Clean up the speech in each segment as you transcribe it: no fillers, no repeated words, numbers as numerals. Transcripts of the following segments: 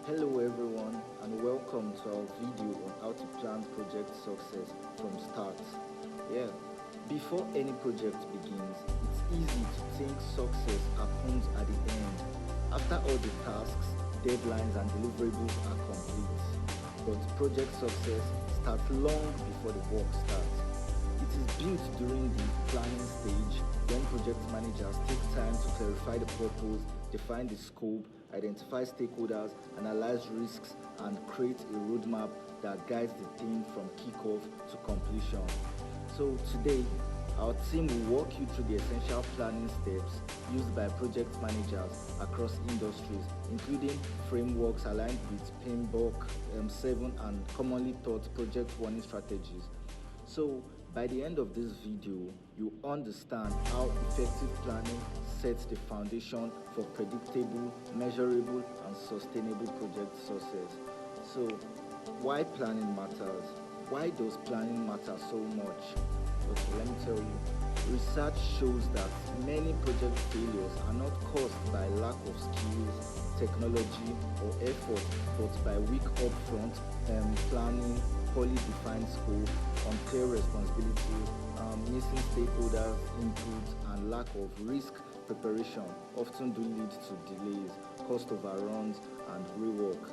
Hello everyone and welcome to our video on how to plan project success from start. Yeah, before any project begins, it's easy to think success happens at the end, after all the tasks, deadlines and deliverables are complete. But project success starts long before the work starts. It is built during the planning stage when project managers take time to clarify the purpose, define the scope, identify stakeholders, analyze risks, and create a roadmap that guides the team from kickoff to completion. So today, our team will walk you through the essential planning steps used by project managers across industries, including frameworks aligned with PMBOK 7 and commonly taught project warning strategies. So by the end of this video, you understand how effective planning sets the foundation for predictable, measurable, and sustainable project success. So why planning matters? Why does planning matter so much? Okay, let me tell you. Research shows that many project failures are not caused by lack of skills, technology, or effort, but by weak upfront planning, poorly defined scope, unclear responsibilities, missing stakeholders' input, and lack of risk preparation often do lead to delays, cost overruns, and rework.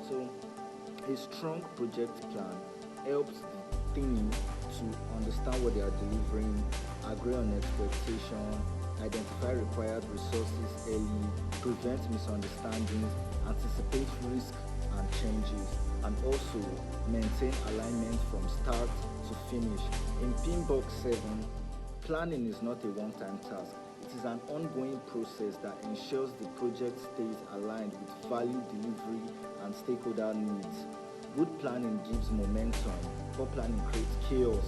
So, a strong project plan helps the team to understand what they are delivering, agree on expectation, identify required resources early, prevent misunderstandings, anticipate risk and changes, and also maintain alignment from start to finish. In PMBOK 7, planning is not a one-time task. It is an ongoing process that ensures the project stays aligned with value delivery and stakeholder needs. Good planning gives momentum, poor planning creates chaos.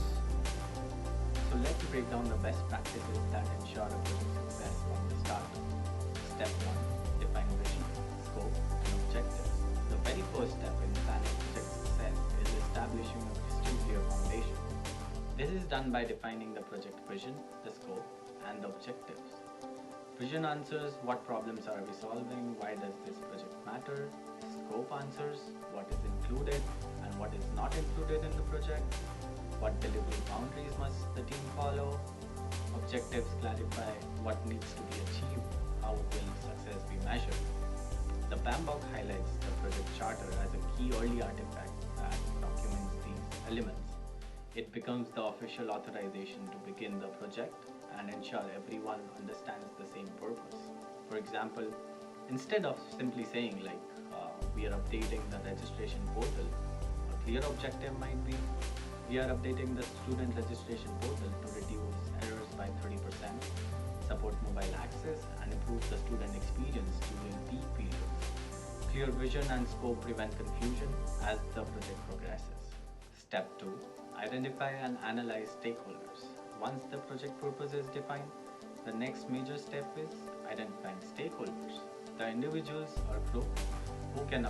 So let's break down the best practices that ensure a project success from the start. Step 1. Define vision, scope, and objectives. The very first step in planning project success is establishing a crystal clear foundation. This is done by defining the project vision, the scope, and the objectives. Vision answers what problems are we solving, why does this project matter. Scope answers what is included and what is not included in the project. What delivery boundaries must the team follow? Objectives clarify what needs to be achieved, how will success be measured. The PMBOK highlights the project charter as a key early artifact that documents these elements. It becomes the official authorization to begin the project and ensure everyone understands the same purpose. For example, instead of simply saying we are updating the registration portal, a clear objective might be we are updating the student registration portal to reduce errors by 30%, support mobile access, and improve the student experience during peak periods. Clear vision and scope prevent confusion as the project progresses. Step 2. Identify and analyze stakeholders. Once the project purpose is defined, the next major step is identifying stakeholders, the individuals or group who can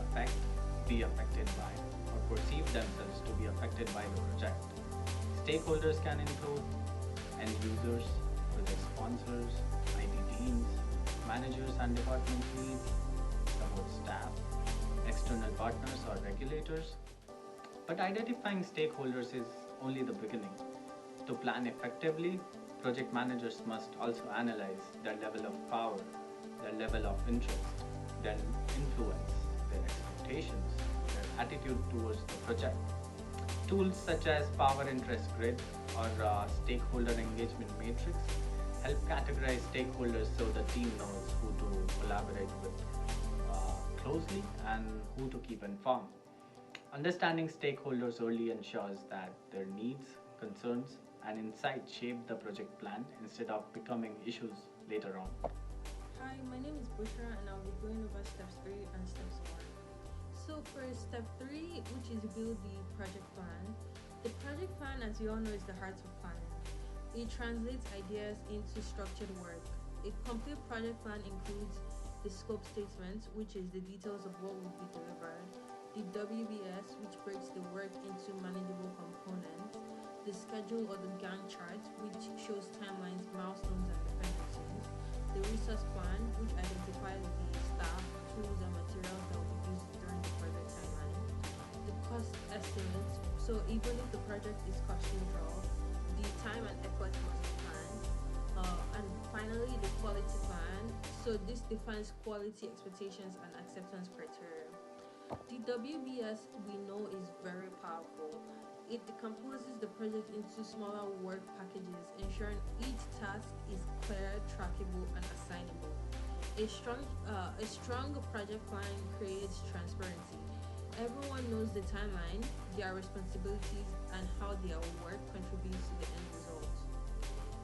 be affected by, or perceive themselves to be affected by the project. Stakeholders can include end users, project sponsors, IT teams, managers and department leads, support staff, external partners or regulators. But identifying stakeholders is only the beginning. To plan effectively, project managers must also analyze their level of power, their level of interest, their influence, their expectations, their attitude towards the project. Tools such as Power Interest Grid or Stakeholder Engagement Matrix help categorize stakeholders so the team knows who to collaborate with closely and who to keep informed. Understanding stakeholders early ensures that their needs, concerns, and insights shape the project plan instead of becoming issues later on. Hi, my name is Bushra and I'll be going over steps 3 and steps 4. So for step 3, which is build the project plan. The project plan, as you all know, is the heart of planning. It translates ideas into structured work. A complete project plan includes the scope statement, which is the details of what will be delivered, the WBS, which breaks the work into manageable components, the schedule or the Gantt chart, which shows timelines, milestones, and dependencies, the resource plan, which identifies the staff, tools, and materials that will be used during the So even if the project is cost neutral, the time and effort must be planned. And finally, the quality plan. So this defines quality expectations and acceptance criteria. The WBS we know is very powerful. It decomposes the project into smaller work packages, ensuring each task is clear, trackable, and assignable. A strong project plan creates transparency. Everyone knows the timeline, their responsibilities, and how their work contributes to the end result.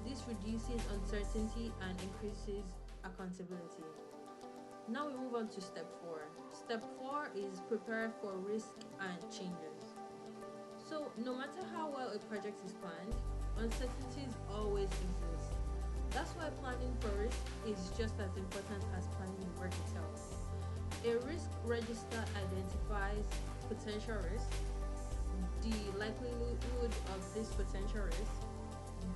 This reduces uncertainty and increases accountability. Now we move on to step 4. Step 4 is prepare for risk and changes. So, no matter how well a project is planned, uncertainties always exist. That's why planning for risk is just as important as planning the work itself. A risk register identifies potential risks, the likelihood of this potential risk,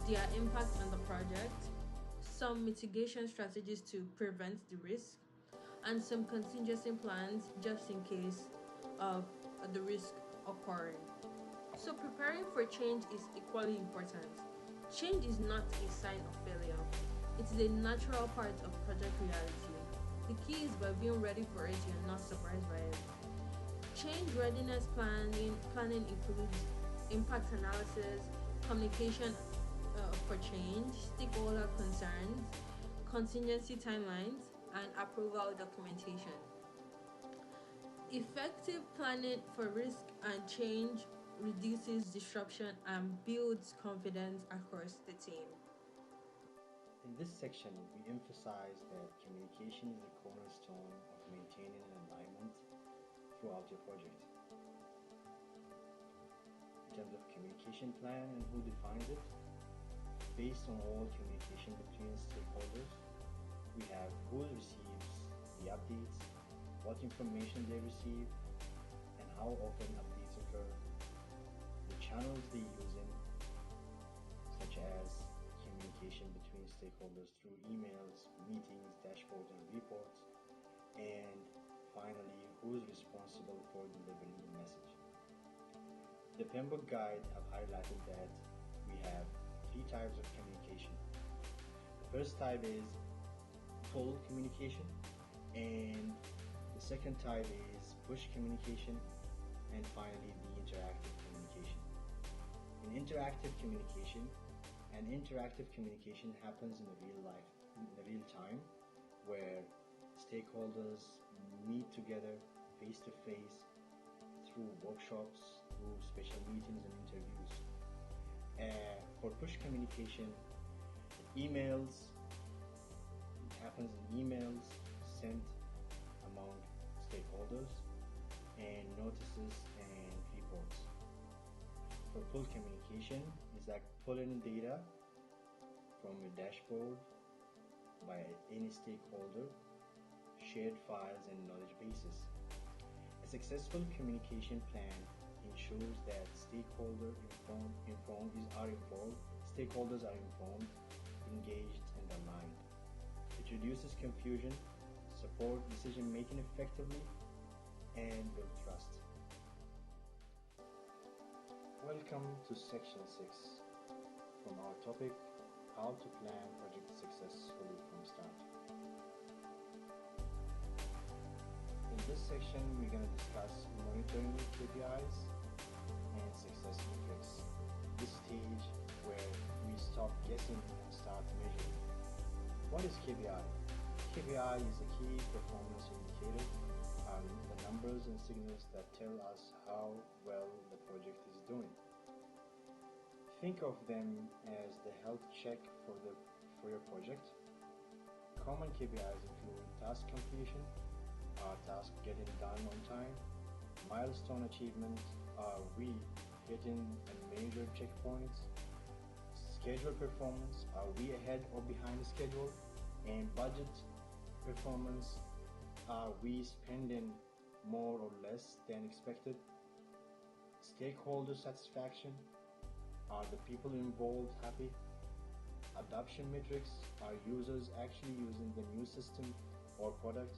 their impact on the project, some mitigation strategies to prevent the risk, and some contingency plans just in case of the risk occurring. So, preparing for change is equally important. Change is not a sign of failure, it is a natural part of project reality. The key is by being ready for it, you're not surprised by it. Change readiness planning includes impact analysis, communication for change, stakeholder concerns, contingency timelines, and approval documentation. Effective planning for risk and change reduces disruption and builds confidence across the team. In this section, we emphasize that communication is a cornerstone of maintaining an alignment throughout your project. In terms of communication plan and who defines it, based on all communication between stakeholders, we have who receives the updates, what information they receive, and how often updates occur, the channels they use in, such as communication between stakeholders through emails, meetings, dashboards, and reports, and finally, who is responsible for delivering the message. The Pembroke Guide have highlighted that we have three types of communication. The first type is pull communication, and the second type is push communication, and finally the interactive communication. In interactive communication happens in the real life, in the real time, where stakeholders meet together face to face through workshops, through special meetings and interviews. For push communication, emails, it happens in emails sent among stakeholders and notices and reports. For pull communication, is like pulling data from a dashboard by any stakeholder, shared files and knowledge bases. A successful communication plan ensures that stakeholders are informed, engaged, and aligned. It reduces confusion, support decision making effectively, and build trust. Welcome to section 6 from our topic, how to plan project successfully from start. In this section, we're going to discuss monitoring KPIs and success metrics. This stage where we stop guessing and start measuring. What is KPI? KPI is a key performance indicator, the numbers and signals that tell us how well the project is doing. Think of them as the health check for your project. Common KPIs include task completion, are tasks getting done on time, milestone achievement, are we hitting and major checkpoints, schedule performance, are we ahead or behind the schedule, and budget performance, are we spending more or less than expected, stakeholder satisfaction, are the people involved happy, adoption metrics, are users actually using the new system or product,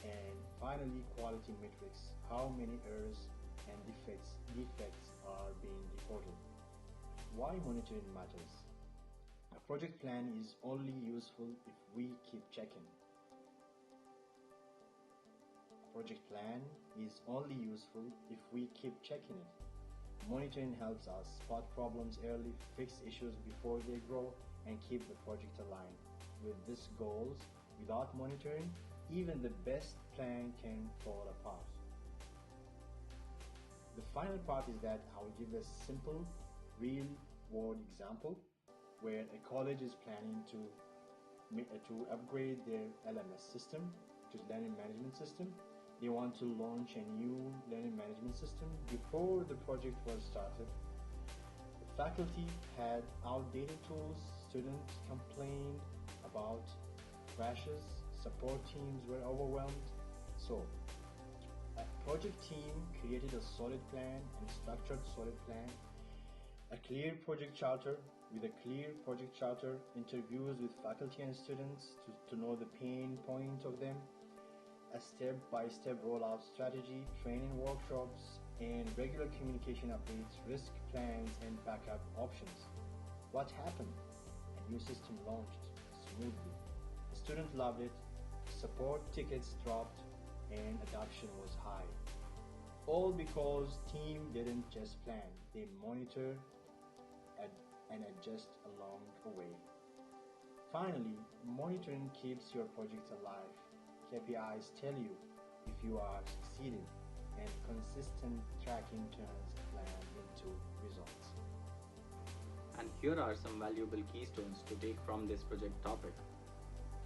and finally quality metrics, how many errors and defects are being reported. Why monitoring matters? A project plan is only useful if we keep checking. A project plan is only useful if we keep checking it. Monitoring helps us spot problems early, fix issues before they grow, and keep the project aligned with these goals. Without monitoring, even the best plan can fall apart. The final part is that I will give a simple, real-world example where a college is planning to upgrade their LMS system to learning management system. They want to launch a new learning management system. Before the project was started, the faculty had outdated tools, students complained about crashes, support teams were overwhelmed. So, a project team created a solid plan and structured solid plan, a clear project charter. With a clear project charter, interviews with faculty and students to know the pain point of them, a step-by-step rollout strategy, training workshops, and regular communication updates, risk plans, and backup options. What happened? A new system launched smoothly. The student loved it, support tickets dropped, and adoption was high. All because team didn't just plan, they monitored and adjust along the way. Finally, monitoring keeps your project alive. KPIs tell you if you are succeeding, and consistent tracking turns a plan into results. And here are some valuable keystones to take from this project topic.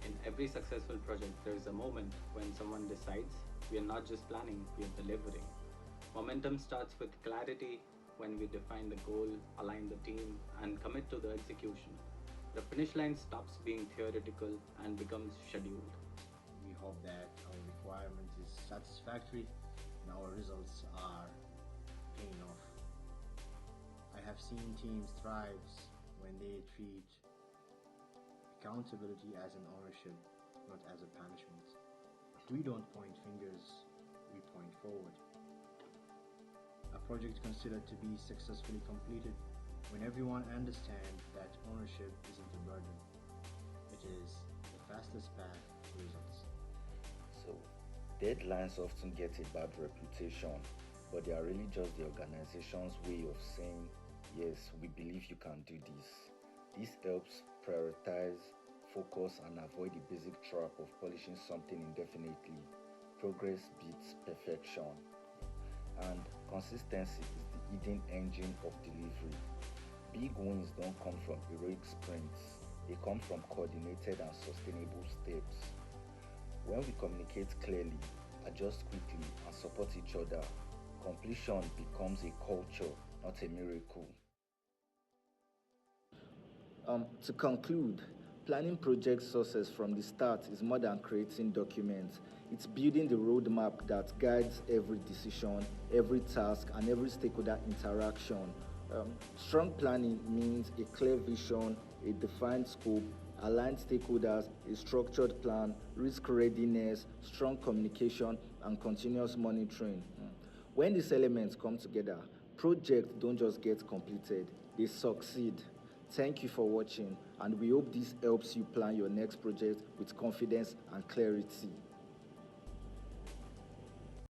In every successful project, there is a moment when someone decides we are not just planning, we are delivering. Momentum starts with clarity when we define the goal, align the team, and commit to the execution. The finish line stops being theoretical and becomes scheduled. We hope that our requirement is satisfactory and our results are paying off. I have seen teams thrive when they treat accountability as an ownership, not as a punishment. We don't point fingers, we point forward. A project considered to be successfully completed when everyone understands that ownership isn't a burden. It is the fastest path to results. So, deadlines often get a bad reputation, but they are really just the organization's way of saying, yes, we believe you can do this. This helps prioritize, focus, and avoid the basic trap of polishing something indefinitely. Progress beats perfection, and consistency is the hidden engine of delivery. Big wins don't come from heroic sprints, they come from coordinated and sustainable steps. When we communicate clearly, adjust quickly, and support each other, completion becomes a culture, not a miracle. To conclude, planning project success from the start is more than creating documents. It's building the roadmap that guides every decision, every task, and every stakeholder interaction. Strong planning means a clear vision, a defined scope, aligned stakeholders, a structured plan, risk readiness, strong communication, and continuous monitoring. When these elements come together, projects don't just get completed, they succeed. Thank you for watching, and we hope this helps you plan your next project with confidence and clarity.